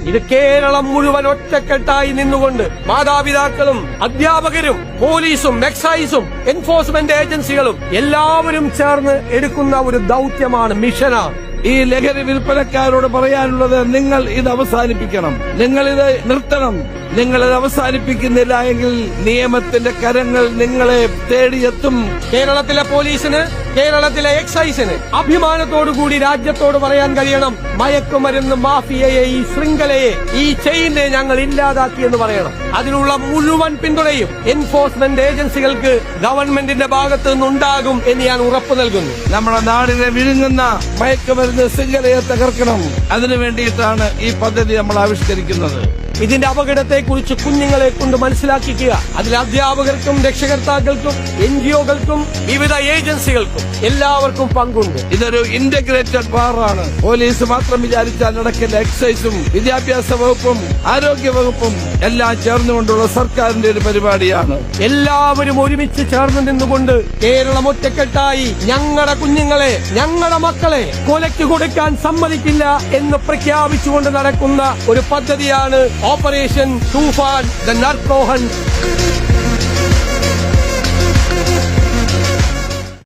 ഇത് കേരളം മുഴുവൻ ഒറ്റക്കെട്ടായി നിന്നുകൊണ്ട് മാതാപിതാക്കളും അധ്യാപകരും പോലീസും എക്സൈസും എൻഫോഴ്സ്മെന്റ് ഏജൻസികളും എല്ലാവരും ചേർന്ന് എടുക്കുന്ന ഒരു ദൌത്യമാണ്, മിഷനാണ്. ഈ ലഹരി വിൽപ്പനക്കാരോട് പറയാനുള്ളത്, നിങ്ങൾ ഇത് അവസാനിപ്പിക്കണം, നിങ്ങൾ ഇത് നിർത്തണം. നിങ്ങൾ ഇത് അവസാനിപ്പിക്കുന്നില്ല എങ്കിൽ നിയമത്തിന്റെ കരങ്ങൾ നിങ്ങളെ തേടിയെത്തും. കേരളത്തിലെ പോലീസിന്, കേരളത്തിലെ എക്സൈസിന് അഭിമാനത്തോടുകൂടി രാജ്യത്തോട് പറയാൻ കഴിയണം, മയക്കുമരുന്ന് മാഫിയയെ, ഈ ശൃംഖലയെ, ഈ ചെയിനെ ഞങ്ങൾ ഇല്ലാതാക്കിയെന്ന് പറയണം. അതിനുള്ള മുഴുവൻ പിന്തുണയും എൻഫോഴ്സ്മെന്റ് ഏജൻസികൾക്ക് ഗവൺമെന്റിന്റെ ഭാഗത്തു നിന്നുണ്ടാകും എന്ന് ഞാൻ ഉറപ്പു നൽകുന്നു. നമ്മുടെ നാടിനെ വിഴുങ്ങുന്ന മയക്കുമരുന്ന് ശൃംഖലയെ തകർക്കണം. അതിനു വേണ്ടിയിട്ടാണ് ഈ പദ്ധതി നമ്മൾ ആവിഷ്കരിക്കുന്നത്. ഇതിന്റെ അപകടത്തെക്കുറിച്ച് കുഞ്ഞുങ്ങളെ കൊണ്ട് മനസ്സിലാക്കിക്കുക. അതിൽ അധ്യാപകർക്കും രക്ഷകർത്താക്കൾക്കും NGOകൾക്കും വിവിധ ഏജൻസികൾക്കും എല്ലാവർക്കും പങ്കുണ്ട്. ഇതൊരു ഇന്റഗ്രേറ്റഡ് വാറാണ്. പോലീസ് മാത്രം വിചാരിച്ചാൽ നടക്കില്ല. എക്സൈസും വിദ്യാഭ്യാസ വകുപ്പും ആരോഗ്യ വകുപ്പും എല്ലാം ചേർന്നുകൊണ്ടുള്ള സർക്കാരിന്റെ ഒരു പരിപാടിയാണ്. എല്ലാവരും ഒരുമിച്ച് ചേർന്ന് നിന്നുകൊണ്ട് കേരളം ഒറ്റക്കെട്ടായി ഞങ്ങളുടെ കുഞ്ഞുങ്ങളെ, ഞങ്ങളുടെ മക്കളെ കൊലയ്ക്ക് കൊടുക്കാൻ സമ്മതിക്കില്ല എന്ന് പ്രഖ്യാപിച്ചുകൊണ്ട് നടക്കുന്ന ഒരു പദ്ധതിയാണ് operation Toofan, the narco hunt.